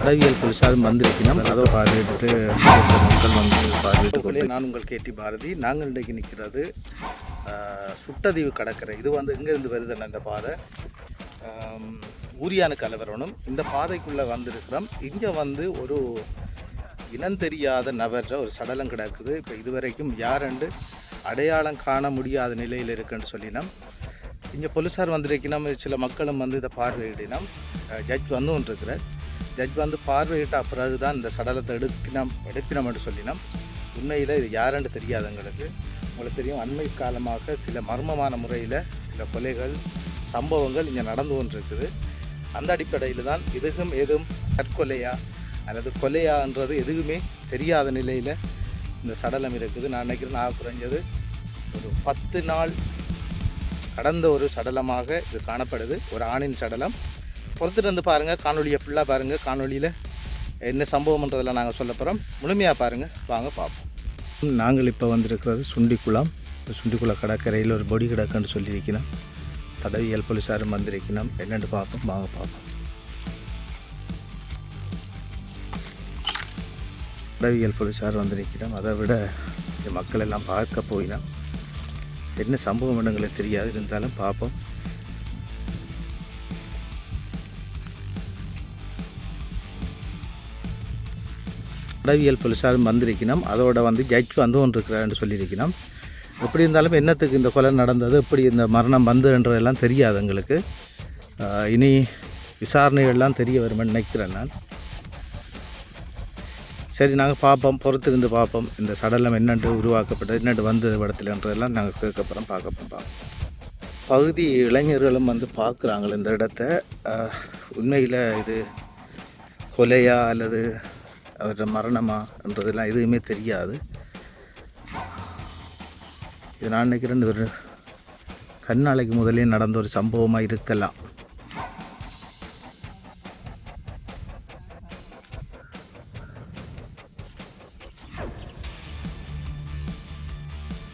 தடவியல் போலீஸார் வந்திருக்கணும். அதை பார்வையிட்டு மக்கள் வந்து பார்வையிட்டு. நான் உங்கள் கேடி பாரதி. நாங்கள் இன்றைக்கு நிற்கிறது சுட்டதீவு கடற்கரை. இது வந்து எங்கேருந்து வருதுன்னு இந்த பாதை ஊரியான கலவரணும். இந்த பாதைக்குள்ளே வந்திருக்கிறோம். இங்கே வந்து ஒரு இனம் தெரியாத நபர்ற ஒரு சடலம் கிடக்குது. இப்போ இதுவரைக்கும் யாரென்று அடையாளம் காண முடியாத நிலையில் இருக்குன்னு சொல்லினோம். இங்கே போலீஸார் வந்திருக்கணும். சில மக்களும் வந்து இதை பார்வையிடினோம். ஜட்ஜ் வந்து ஒன்று இருக்கிறார். ஜட்ஜ் வந்து பார்வையிட்ட பிறகு தான் இந்த சடலத்தை எடுப்பினோம்னு சொல்லினோம். உண்மையில் இது யாருன்னு தெரியாது எங்களுக்கு. உங்களுக்கு தெரியும், அண்மை காலமாக சில மர்மமான முறையில் சில கொலைகள் சம்பவங்கள் இங்கே நடந்து கொண்டிருக்குது. அந்த அடிப்படையில் தான் எதுவும் தற்கொலையா அல்லது கொலையான்றது எதுவுமே தெரியாத நிலையில் இந்த சடலம் இருக்குது. நான் நினைக்கிறேன் நான் குறைஞ்சது ஒரு 10 நாள் கடந்த ஒரு சடலமாக இது காணப்படுது. ஒரு ஆணின் சடலம். பொறுத்துட்டு வந்து பாருங்கள், காணொலியை ஃபுல்லாக பாருங்கள். காணொலியில் என்ன சம்பவம்ன்றதெல்லாம் நாங்கள் சொல்ல போகிறோம். முழுமையாக பாருங்கள், வாங்க பார்ப்போம். நாங்கள் இப்போ வந்திருக்கிறது சுண்டிக்குளம். சுண்டிக்குள கடற்கரையில் ஒரு பொடி கிடக்குன்னு சொல்லியிருக்கணும். தடவியல் போலீஸாரும் வந்திருக்கணும். என்னென்னு பார்ப்போம், வாங்க பார்ப்போம். தடவியல் போலீஸார் வந்திருக்கணும். அதை விட மக்கள் எல்லாம் பார்க்க போயினோம். என்ன சம்பவம் எங்களுக்கு தெரியாது, இருந்தாலும் பார்ப்போம். தடவியல் போலீஸாரும் வந்திருக்கணும். அதோட வந்து ஜட்ஜ் வந்து ஒன்று இருக்கிறான்னு சொல்லியிருக்கணும். எப்படி இருந்தாலும் என்னத்துக்கு இந்த கொலை நடந்தது, எப்படி இந்த மரணம் வந்துன்றதெல்லாம் தெரியாது எங்களுக்கு. இனி விசாரணைகள்லாம் தெரிய வருமென்னு நினைக்கிறேன் நான். சரி, நாங்கள் பார்ப்போம், பொறுத்திருந்து பார்ப்போம். இந்த சடலம் என்னென்று உருவாக்கப்பட்டது, என்னென்று வந்தது படத்துலன்றதெல்லாம் நாங்கள் கேட்கப்போகிறோம், பார்ப்போம். பகுதி இளைஞர்களும் வந்து பார்க்குறாங்க இந்த இடத்த. உண்மையில் இது கொலையா அல்லது அவரோட மரணமான்றதெல்லாம் எதுவுமே தெரியாது. இது நான் நினைக்கிறேன் இது ஒரு கண்ணாலைக்கு முதலே நடந்த ஒரு சம்பவமாக இருக்கலாம்.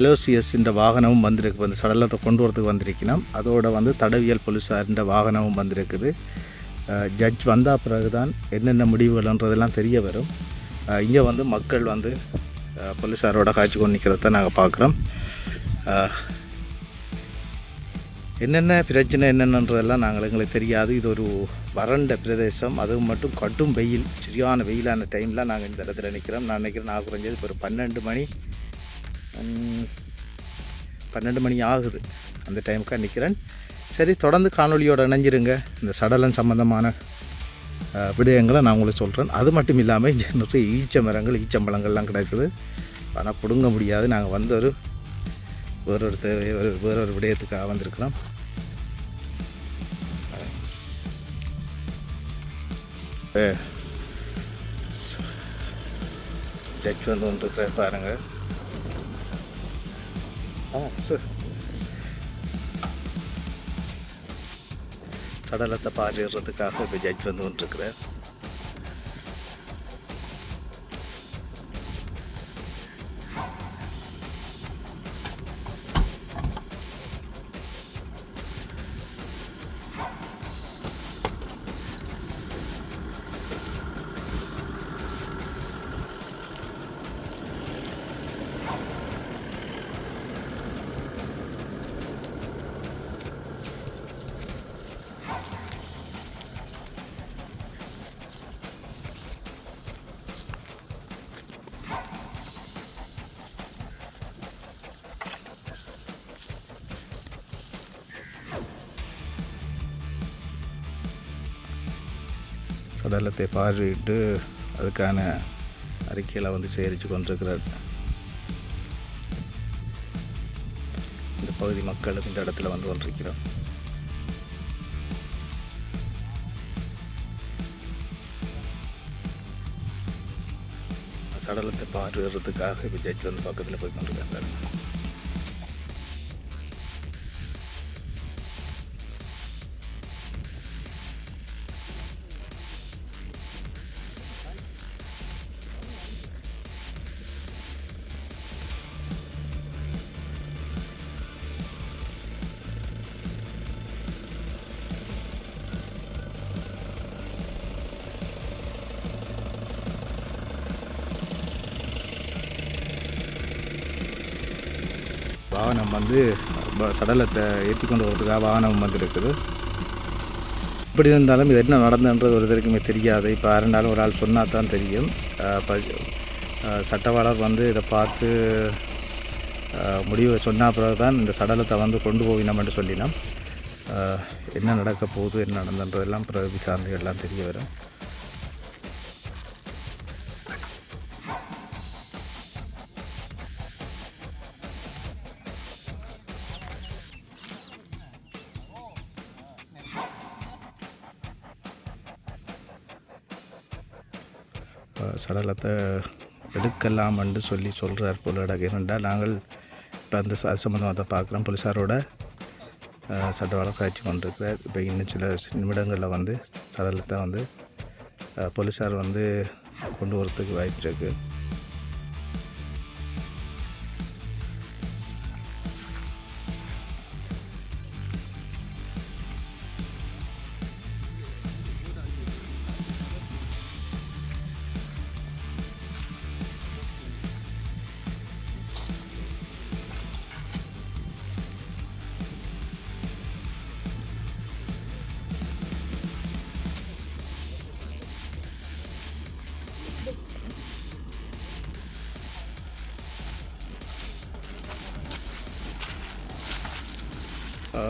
LOCS வாகனமும் வந்திருக்கு. வந்து சடலத்தை கொண்டு வரதுக்கு வந்திருக்கணும். அதோட வந்து தடவியல் போலீஸார் வாகனமும் வந்திருக்குது. ஜட்ஜ் வந்தால் பிறகு தான் என்னென்ன முடிவுகள்ன்றதெல்லாம் தெரிய வரும். இங்கே வந்து மக்கள் வந்து போலீஸாரோட காட்சி கொண்டு நிற்கிறத நாங்கள் பார்க்குறோம். என்னென்ன பிரச்சனை என்னென்னன்றதெல்லாம் எங்களுக்கு தெரியாது. இது ஒரு வறண்ட பிரதேசம். அதுவும் மட்டும் கடும் வெயில், சரியான வெயிலான டைமில் நாங்கள் இந்த இடத்துல நிற்கிறோம். நான் நினைக்கிறேன் நான் குறைஞ்சது இப்போ ஒரு 12 மணி ஆகுது. அந்த டைமுக்காக நிற்கிறேன். சரி, தொடர்ந்து காணொலியோடு இணைஞ்சிருங்க. இந்த சடலம் சம்பந்தமான விடயங்களை நான் உங்களுக்கு சொல்கிறேன். அது மட்டும் இல்லாமல் இங்கே நிறைய ஈச்ச மரங்கள், ஈச்சம்பழங்கள்லாம் கிடக்குது. ஆனால் பிடுங்க முடியாது. நாங்கள் வந்து வேறொரு விடயத்துக்காக வந்திருக்கிறோம். ஜட்ஜ் வந்து ஒன்று இருக்கிற பாருங்கள். சார், சடலத்தை பார்வையிடுறதுக்காக இப்போ ஜட்ஜ் வந்து கொண்டிருக்கிறார். சடலத்தை பார்வையிட்டு அதுக்கான அறிக்கையில் வந்து சேகரித்து கொண்டிருக்கிறார். இந்த பகுதி மக்களும் இந்த இடத்துல வந்து கொண்டிருக்கிறோம். சடலத்தை பார்வையிடுறதுக்காக இப்போ ஜட்ஜ் வந்து பக்கத்தில் போய் கொண்டிருக்காங்க. வாகனம் வந்து சடலத்தை ஏற்றி கொண்டு வரதுக்காக வாகனம் வந்து இருக்குது. இப்படி இருந்தாலும் இது என்ன நடந்தன்றது ஒருத்தருக்குமே தெரியாது. இப்போ யாருனாலும் ஒரு ஆள் சொன்னால் தான் தெரியும். இப்போ சட்டவாளர் வந்து இதை பார்த்து முடிவை சொன்ன பிறகு தான் இந்த சடலத்தை வந்து கொண்டு போவினோம்னு சொல்லினோம். என்ன நடக்க போகுது, என்ன நடந்தன்றதெல்லாம் பிறகு விசாரணைகள்லாம் தெரிய வரும். சடலத்தை எடுக்கலாம் என்று சொல்கிறார் போல. ஏனென்றால் நாங்கள் இப்போ அந்த சம்பந்தமாக பார்க்குறோம். போலீஸாரோட சட்ட வழக்கு ஆட்சி கொண்டிருக்கிறார். இப்போ இன்னும் சில நிமிடங்களில் வந்து சடலத்தை வந்து போலீஸார் வந்து கொண்டு வரத்துக்கு வாய்ப்பு இருக்குது.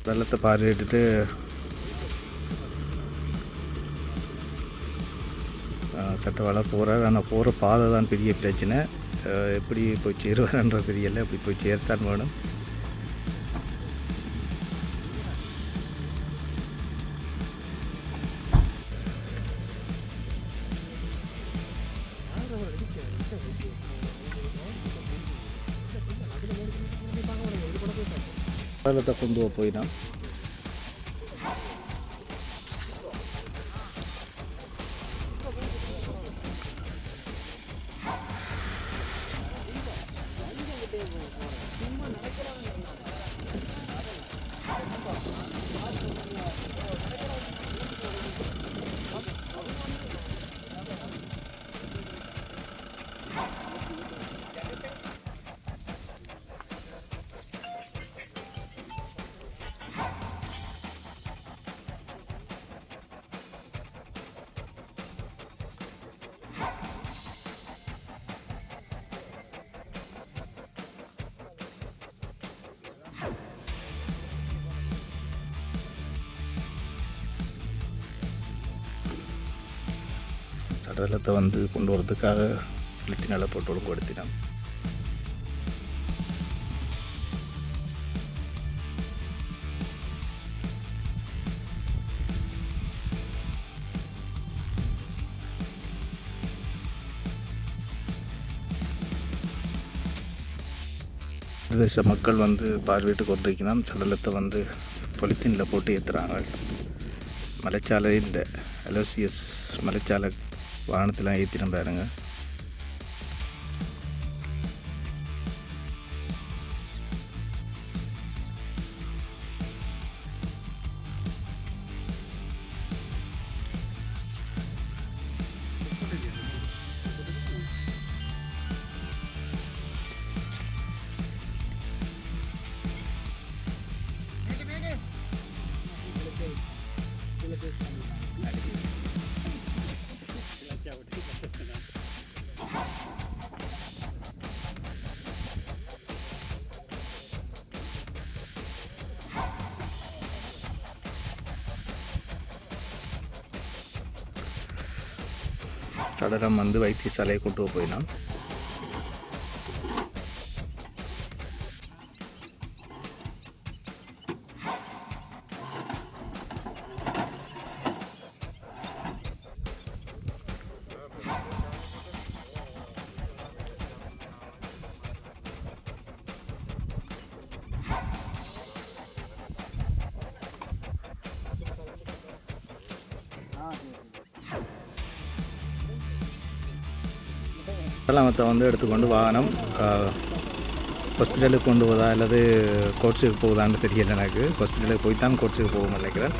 வெள்ளத்தை பார்வையிட்டு சட்டவாள போகிறார். ஆனால் போகிற பாதை தான் பெரிய பிரச்சனை. எப்படி போய் சேருவார்ன்றது தெரியலை. அப்படி போய் சேர்த்தான் வேணும். சடலத்தை கொண்டு போயிடும். சடலத்தை வந்து கொண்டு வரதுக்காக நில போட்டு ஒழுங்குபடுத்தினோம். பிரதேச மக்கள் வந்து பார்வையிட்டு கொண்டிருக்கணும். சடலத்தை வந்து பொலித்தீனில் போட்டு ஏற்றுறாங்க. மலைச்சாலை இந்த அலோசியஸ் மலைச்சாலை வாகனத்தெலாம் ஏற்றின பாருங்க. சடலம் வந்து வைத்தியசாலையை கொண்டு போயினோம். சடலத்தை வந்து எடுத்துக்கொண்டு வாகனம் ஹாஸ்பிட்டலுக்கு கொண்டு போதா அல்லது கோட்ஸுக்கு போகுதான்னு தெரியல எனக்கு. ஹாஸ்பிட்டலுக்கு போய் தான் கோட்ஸுக்கு போகும் நினைக்கிறேன்.